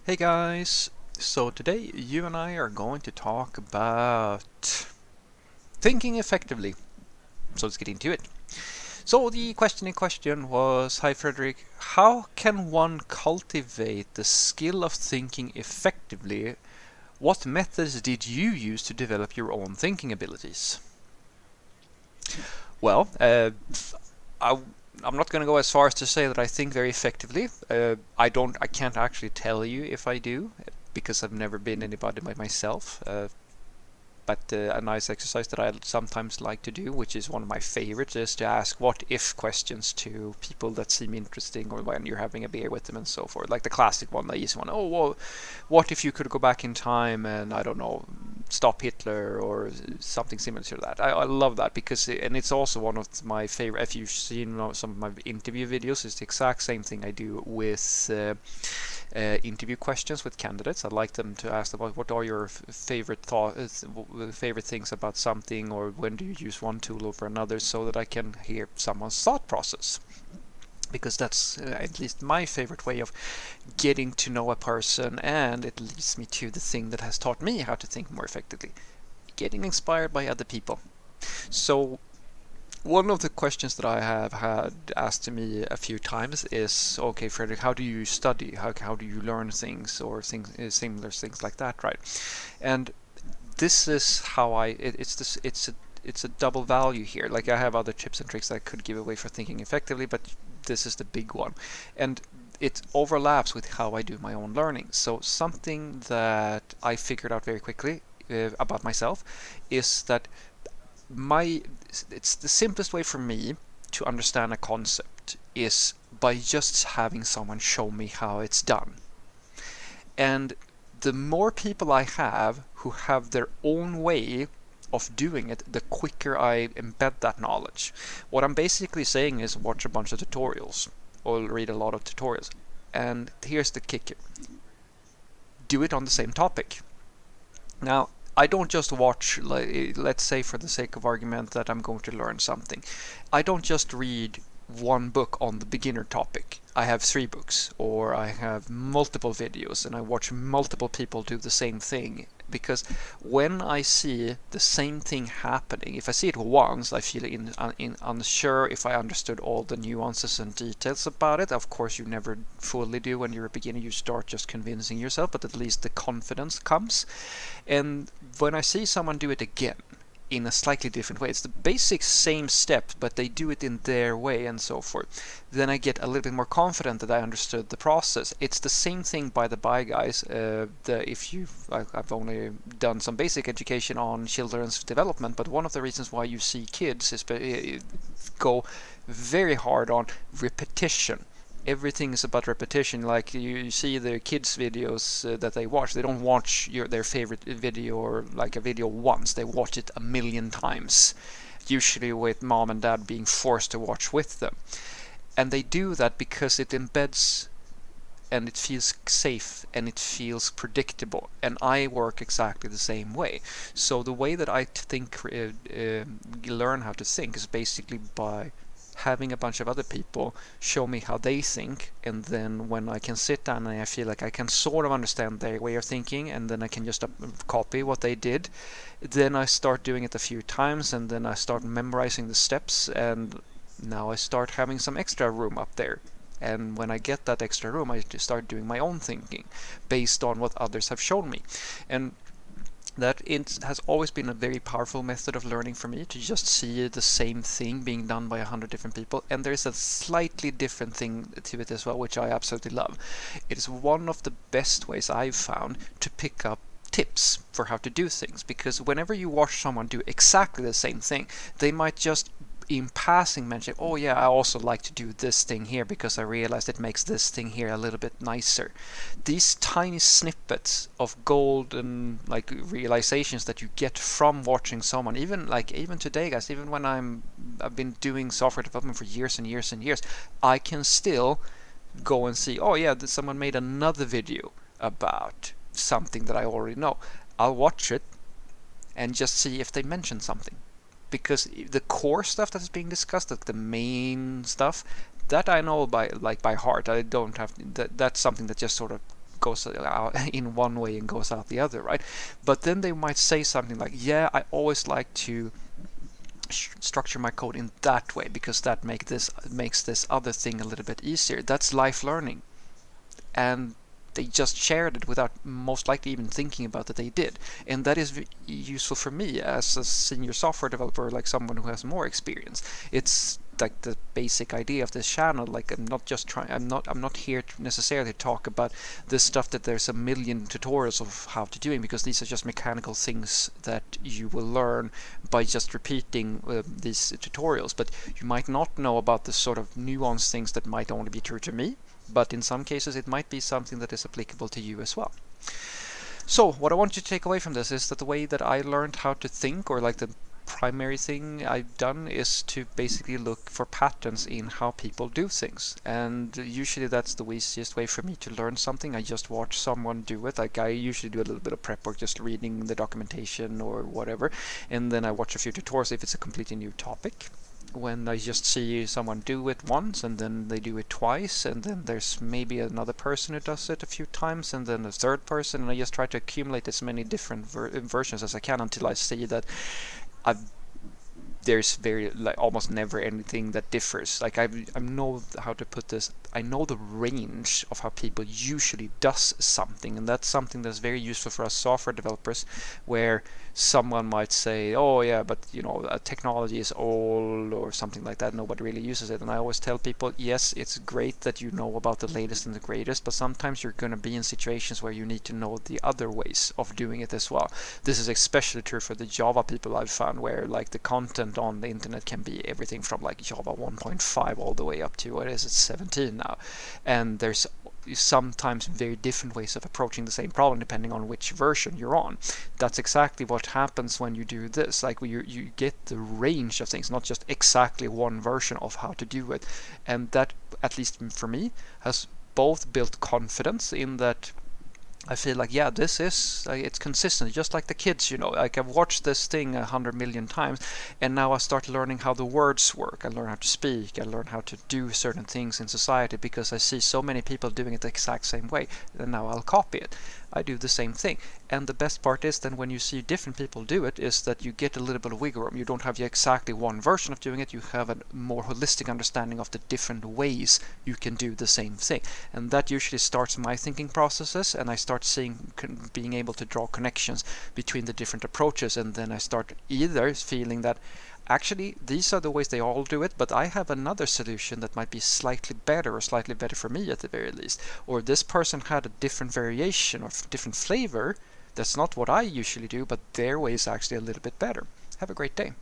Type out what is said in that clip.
Hey guys, so today you and I are going to talk about thinking effectively. So let's get into it. So the question in question was, hi Frederick, how can one cultivate the skill of thinking effectively? What methods did you use to develop your own thinking abilities? Well, I, I'm not going to go as far as to say that I think very effectively. I can't actually tell you if I do, because I've never been anybody by myself. But a nice exercise that I sometimes like to do, which is one of my favorites, is to ask what if questions to people that seem interesting or when you're having a beer with them and so forth. Like the classic one, the easy one. Oh, well, what if you could go back in time and, I don't know, stop Hitler or something similar to that? I love that because, and it's also one of my favorite. If you've seen some of my interview videos, it's the exact same thing I do with interview questions with candidates. I'd like them to ask about what are your favorite thoughts, favorite things about something, or when do you use one tool over another, so that I can hear someone's thought process. Because that's at least my favorite way of getting to know a person, and it leads me to the thing that has taught me how to think more effectively: getting inspired by other people. So one of the questions that I have had asked to me a few times is, okay, Frederick, how do you study? How do you learn things or things similar things like that, right? And this is how it's a double value here. Like I have other tips and tricks I could give away for thinking effectively, but this is the big one, and it overlaps with how I do my own learning. So something that I figured out very quickly about myself is that my it's the simplest way for me to understand a concept is by just having someone show me how it's done. And the more people I have who have their own way of doing it, the quicker I embed that knowledge. What I'm basically saying is watch a bunch of tutorials or read a lot of tutorials. And here's the kicker: do it on the same topic. Now, I don't just watch, let's say for the sake of argument that I'm going to learn something. I don't just read one book on the beginner topic. I have 3 books, or I have multiple videos, and I watch multiple people do the same thing. Because when I see the same thing happening, if I see it once, I feel unsure if I understood all the nuances and details about it. Of course, you never fully do when you're a beginner. You start just convincing yourself, but at least the confidence comes. And when I see someone do it again in a slightly different way, it's the basic same step, but they do it in their way and so forth, then I get a little bit more confident that I understood the process. It's the same thing, by the by, guys. I've only done some basic education on children's development, but one of the reasons why you see kids is go very hard on repetition. Everything is about repetition. Like you see the kids' videos that they watch. They don't watch their favorite video or like a video once. They watch it a million times, usually with mom and dad being forced to watch with them. And they do that because it embeds and it feels safe and it feels predictable. And I work exactly the same way. So the way that I think, learn how to think is basically by having a bunch of other people show me how they think, and then when I can sit down and I feel like I can sort of understand their way of thinking, and then I can just copy what they did, then I start doing it a few times, and then I start memorizing the steps, and now I start having some extra room up there. And when I get that extra room, I just start doing my own thinking based on what others have shown me. And that it has always been a very powerful method of learning for me, to just see the same thing being done by 100 different people. And there's a slightly different thing to it as well, which I absolutely love. It is one of the best ways I've found to pick up tips for how to do things, because whenever you watch someone do exactly the same thing, they might just in passing mention, oh yeah, I also like to do this thing here because I realized it makes this thing here a little bit nicer. These tiny snippets of golden like realizations that you get from watching someone, even today, guys, even when I've been doing software development for years and years and years, I can still go and see, oh yeah, someone made another video about something that I already know. I'll watch it and just see if they mention something, because the core stuff that's being discussed, like the main stuff, that I know by heart. I don't have that. That's something that just sort of goes out in one way and goes out the other, right? But then they might say something like, yeah, I always like to structure my code in that way because that makes this other thing a little bit easier. That's life learning. And they just shared it without most likely even thinking about that they did. And that is useful for me as a senior software developer, like someone who has more experience. It's like the basic idea of this channel. Like I'm not here to necessarily talk about this stuff that there's a million tutorials of how to do it, because these are just mechanical things that you will learn by just repeating these tutorials. But you might not know about the sort of nuanced things that might only be true to me, but in some cases it might be something that is applicable to you as well. So what I want you to take away from this is that the way that I learned how to think, or like the primary thing I've done, is to basically look for patterns in how people do things. And usually that's the easiest way for me to learn something. I just watch someone do it. Like I usually do a little bit of prep work, just reading the documentation or whatever, and then I watch a few tutorials if it's a completely new topic. When I just see someone do it once and then they do it twice, and then there's maybe another person who does it a few times, and then a third person, and I just try to accumulate as many different versions as I can until I see that I've there's very like almost never anything that differs. Like I know how to put this. I know the range of how people usually does something, and that's something that's very useful for us software developers, where someone might say, "Oh yeah, but technology is old," or something like that. Nobody really uses it, and I always tell people, yes, it's great that you know about the latest and the greatest, but sometimes you're going to be in situations where you need to know the other ways of doing it as well. This is especially true for the Java people I've found, where like the content on the internet can be everything from like Java 1.5 all the way up to what is it 17 now, and there's sometimes very different ways of approaching the same problem depending on which version you're on. That's exactly what happens when you do this. Like you get the range of things, not just exactly one version of how to do it, and that, at least for me, has both built confidence in that I feel like, yeah, this is it's consistent, just like the kids, Like I've watched this thing 100 million times, and now I start learning how the words work. I learn how to speak. I learn how to do certain things in society because I see so many people doing it the exact same way, and now I'll copy it. I do the same thing. And the best part is then when you see different people do it, is that you get a little bit of wiggle room. You don't have exactly one version of doing it. You have a more holistic understanding of the different ways you can do the same thing. And that usually starts my thinking processes, and I start being able to draw connections between the different approaches, and then I start either feeling that actually these are the ways they all do it, but I have another solution that might be slightly better, or slightly better for me at the very least, or this person had a different variation or different flavor that's not what I usually do, but their way is actually a little bit better. Have a great day.